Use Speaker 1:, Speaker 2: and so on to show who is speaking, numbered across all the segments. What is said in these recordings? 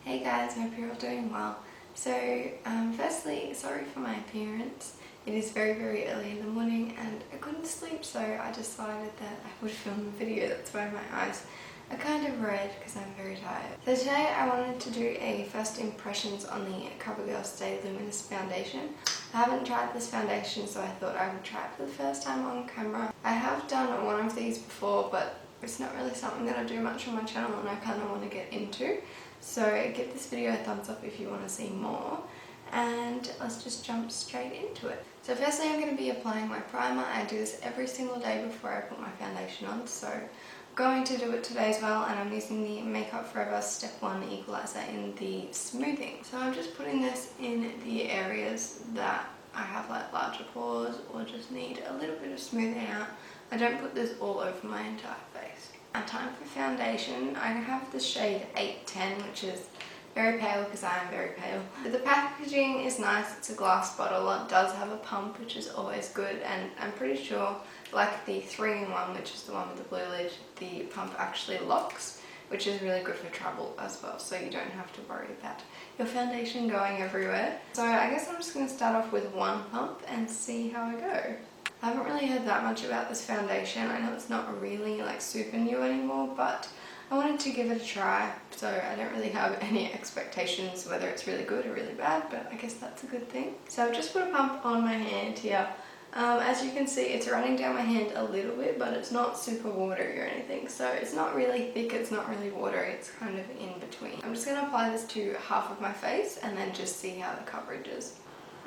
Speaker 1: Hey guys, I hope you're all doing well. So, firstly, sorry for my appearance. It is very early in the morning and I couldn't sleep, so I decided that I would film a video. That's why my eyes are kind of red because I'm very tired. So today I wanted to do a first impressions on the CoverGirl Stay Luminous foundation. I haven't tried this foundation, so I thought I would try it for the first time on camera. I have done one of these before, but it's not really something that I do much on my channel and I kind of want to get into. So give this video a thumbs up if you want to see more, and let's just jump straight into it. So firstly I'm going to be applying my primer. I do this every single day before I put my foundation on, so I'm going to do it today as well, and I'm using the Makeup Forever Step 1 Equalizer in the smoothing. So I'm just putting this in the areas that I have like larger pores or just need a little bit of smoothing out. I don't put this all over my entire face. Now time for foundation. I have the shade 810, which is very pale because I am very pale. But the packaging is nice. It's a glass bottle. It does have a pump, which is always good, and I'm pretty sure, like the 3-in-1, which is the one with the blue lid, the pump actually locks, which is really good for travel as well, so you don't have to worry about your foundation going everywhere. So I guess I'm just going to start off with one pump and see how I go. I haven't really heard that much about this foundation. I know it's not really like super new anymore, but I wanted to give it a try, so I don't really have any expectations whether it's really good or really bad, but I guess that's a good thing. So I've just put a pump on my hand here. As you can see, it's running down my hand a little bit, but it's not super watery or anything, so it's not really thick, it's not really watery, it's kind of in between. I'm just going to apply this to half of my face and then just see how the coverage is.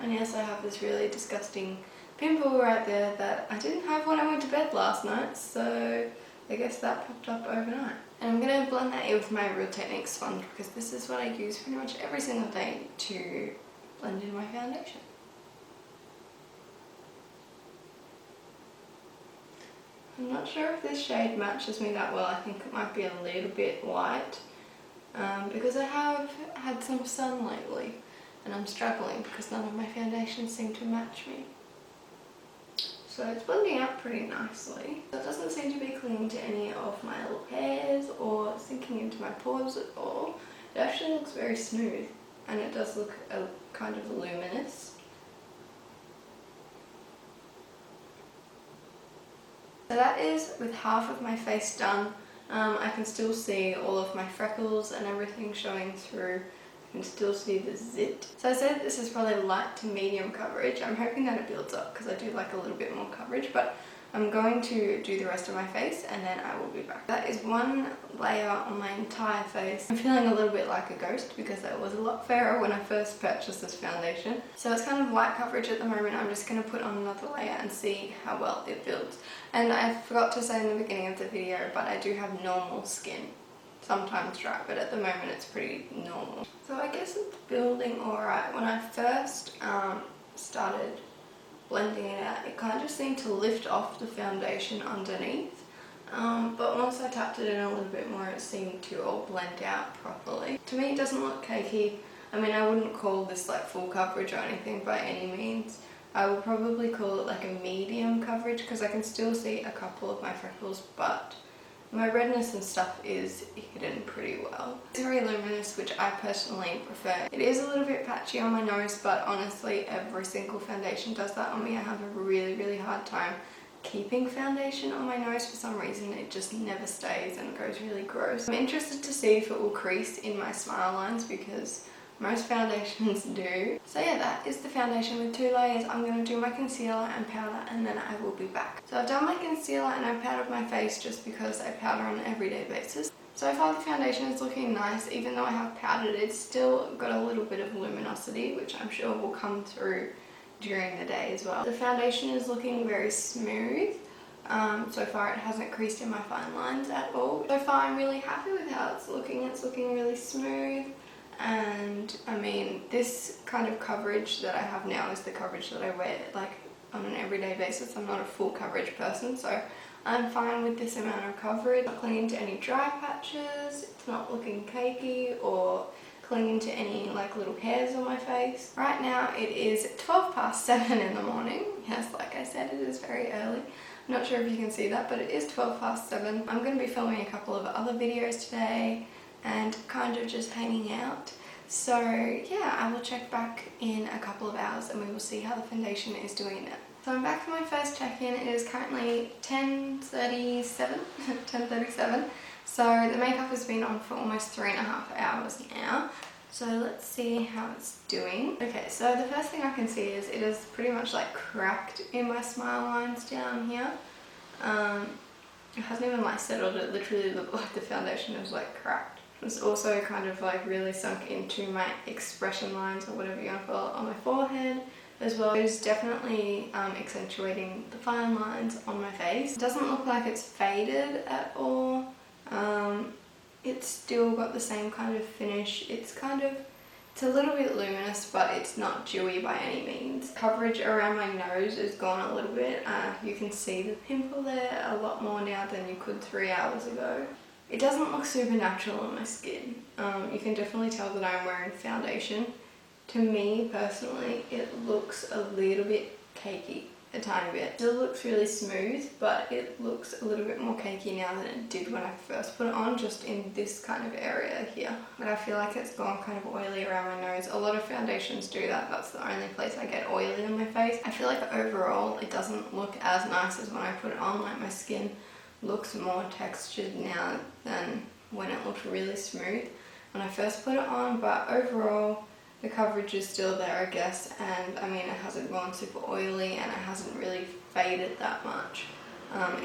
Speaker 1: And yes, I have this really disgusting pimple right there that I didn't have when I went to bed last night, so I guess that popped up overnight. And I'm going to blend that in with my Real Techniques sponge because this is what I use pretty much every single day to blend in my foundation. I'm not sure if this shade matches me that well. I think it might be a little bit light because I have had some sun lately and I'm struggling because none of my foundations seem to match me. So it's blending out pretty nicely. It doesn't seem to be clinging to any of my little hairs or sinking into my pores at all. It actually looks very smooth and it does look kind of luminous. So that is with half of my face done. I can still see all of my freckles and everything showing through. You can still see the zit. So I said this is probably light to medium coverage. I'm hoping that it builds up because I do like a little bit more coverage, but I'm going to do the rest of my face and then I will be back. That is one layer on my entire face. I'm feeling a little bit like a ghost because it was a lot fairer when I first purchased this foundation. So it's kind of light coverage at the moment. I'm just going to put on another layer and see how well it builds. And I forgot to say in the beginning of the video, but I do have normal skin. Sometimes dry, but at the moment it's pretty normal. So I guess it's building alright. When I first started blending it out, it kind of seemed to lift off the foundation underneath. But once I tapped it in a little bit more, it seemed to all blend out properly. To me it doesn't look cakey. I mean, I wouldn't call this like full coverage or anything by any means. I would probably call it like a medium coverage because I can still see a couple of my freckles, but my redness and stuff is hidden pretty well. It's very luminous, which I personally prefer. It is a little bit patchy on my nose, but honestly every single foundation does that on me. I have a really hard time keeping foundation on my nose for some reason. It just never stays and it goes really gross. I'm interested to see if it will crease in my smile lines because most foundations do. So yeah, that is the foundation with 2 layers. I'm going to do my concealer and powder and then I will be back. So I've done my concealer and I've powdered my face just because I powder on an everyday basis. So far the foundation is looking nice. Even though I have powdered, it's still got a little bit of luminosity, which I'm sure will come through during the day as well. The foundation is looking very smooth. So far it hasn't creased in my fine lines at all. So far I'm really happy with how it's looking. It's looking really smooth. And I mean, this kind of coverage that I have now is the coverage that I wear like on an everyday basis. I'm not a full coverage person, so I'm fine with this amount of coverage. Not clinging to any dry patches, it's not looking cakey or clinging to any like little hairs on my face. Right now it is 7:12 in the morning. Yes, like I said, it is very early. I'm not sure if you can see that, but it is 7:12. I'm going to be filming a couple of other videos today. and kind of just hanging out. So yeah, I will check back in a couple of hours and we will see how the foundation is doing it. So I'm back for my first check-in. It is currently 10:37, 10:37. So the makeup has been on for almost 3.5 hours now. So let's see how it's doing. Okay, so the first thing I can see is it is pretty much like cracked in my smile lines down here. It hasn't even like settled, it literally looked like the foundation was like cracked. It's also kind of like really sunk into my expression lines or whatever you want to call it on my forehead as well. It is definitely accentuating the fine lines on my face. It doesn't look like it's faded at all. It's still got the same kind of finish. It's a little bit luminous, but it's not dewy by any means. Coverage around my nose is gone a little bit. You can see the pimple there a lot more now than you could 3 hours ago. It doesn't look super natural on my skin. You can definitely tell that I'm wearing foundation. To me personally, it looks a little bit cakey, a tiny bit. It still looks really smooth, but it looks a little bit more cakey now than it did when I first put it on, just in this kind of area here. But I feel like it's gone kind of oily around my nose. A lot of foundations do that. That's the only place I get oily on my face. I feel like overall it doesn't look as nice as when I put it on. Like my skin looks more textured now than when it looked really smooth when I first put it on, but overall the coverage is still there, I guess, and I mean it hasn't gone super oily and it hasn't really faded that much,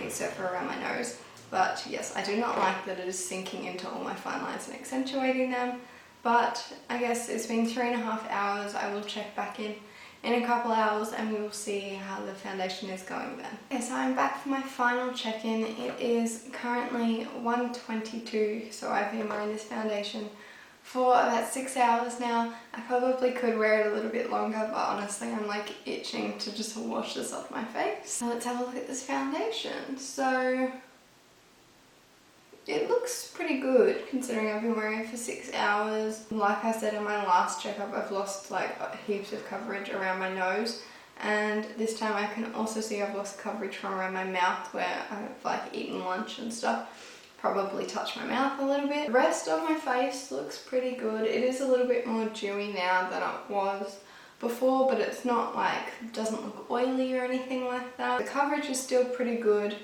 Speaker 1: except for around my nose. But yes, I do not like that it is sinking into all my fine lines and accentuating them, but I guess it's been 3.5 hours. I will check back in a couple hours and we will see how the foundation is going then. Okay, so I'm back for my final check-in. It is currently 1:22, so I've been wearing this foundation for about 6 hours now. I probably could wear it a little bit longer, but honestly I'm like itching to just wash this off my face. So let's have a look at this foundation. So it looks pretty good considering I've been wearing it for 6 hours. Like I said in my last checkup, I've lost like heaps of coverage around my nose, and this time I can also see I've lost coverage from around my mouth where I've like eaten lunch and stuff. Probably touch my mouth a little bit. The rest of my face looks pretty good. It is a little bit more dewy now than it was before, but it's not like, doesn't look oily or anything like that. The coverage is still pretty good.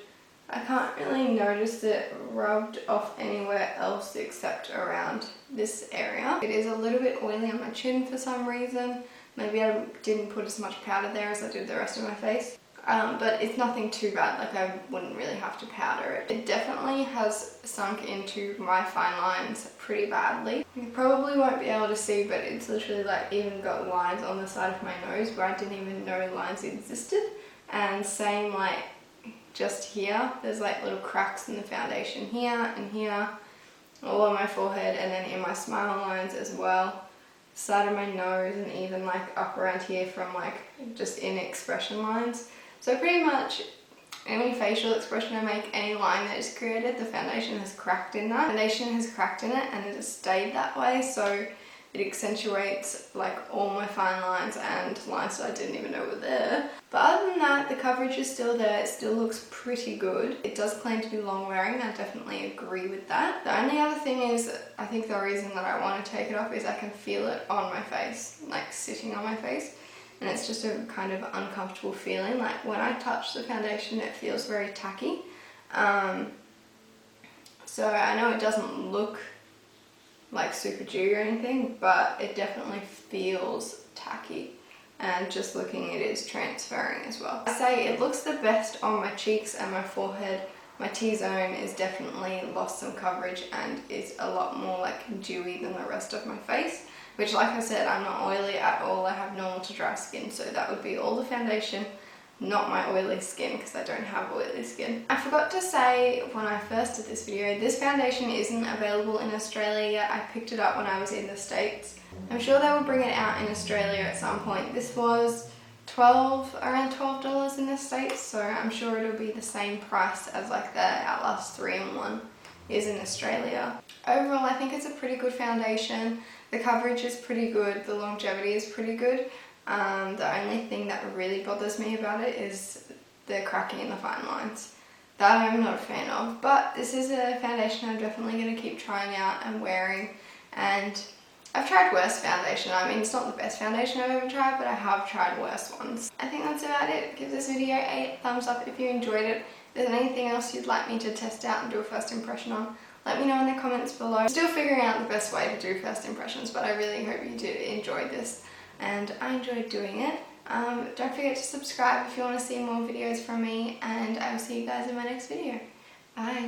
Speaker 1: I can't really notice it rubbed off anywhere else except around this area. It is a little bit oily on my chin for some reason. Maybe I didn't put as much powder there as I did the rest of my face. But it's nothing too bad, like I wouldn't really have to powder it. It definitely has sunk into my fine lines pretty badly. You probably won't be able to see, but it's literally like even got lines on the side of my nose where I didn't even know lines existed. And same like just here, there's like little cracks in the foundation here and here, all on my forehead, and then in my smile lines as well. Side of my nose, and even like up around here from like just in expression lines. So pretty much any facial expression I make, any line that is created, the foundation has cracked in that. Foundation has cracked in it and it has stayed that way, so it accentuates like all my fine lines and lines that I didn't even know were there. But other than that, the coverage is still there. It still looks pretty good. It does claim to be long wearing. I definitely agree with that. The only other thing is, I think the reason that I want to take it off is I can feel it on my face, like sitting on my face. And it's just a kind of uncomfortable feeling. Like when I touch the foundation, it feels very tacky. So I know it doesn't look like super dewy or anything, but it definitely feels tacky. And just looking, it is transferring as well. I say it looks the best on my cheeks and my forehead. My T-zone is definitely lost some coverage and is a lot more like dewy than the rest of my face. Which, like I said, I'm not oily at all. I have normal to dry skin, so that would be all the foundation, not my oily skin, because I don't have oily skin. I forgot to say when I first did this video, this foundation isn't available in Australia yet. I picked it up when I was in the States. I'm sure they will bring it out in Australia at some point. This was around $12 in the States, so I'm sure it'll be the same price as like the Outlast 3-in-1 is in Australia. Overall, I think it's a pretty good foundation. The coverage is pretty good, the longevity is pretty good. The only thing that really bothers me about it is the cracking in the fine lines. that I'm not a fan of. But this is a foundation I'm definitely going to keep trying out and wearing. And I've tried worse foundation. I mean, it's not the best foundation I've ever tried, but I have tried worse ones. I think that's about it. Give this video a thumbs up if you enjoyed it. If there's anything else you'd like me to test out and do a first impression on, let me know in the comments below. I'm still figuring out the best way to do first impressions, but I really hope you did enjoy this, and I enjoyed doing it. Don't forget to subscribe if you want to see more videos from me, and I will see you guys in my next video. Bye!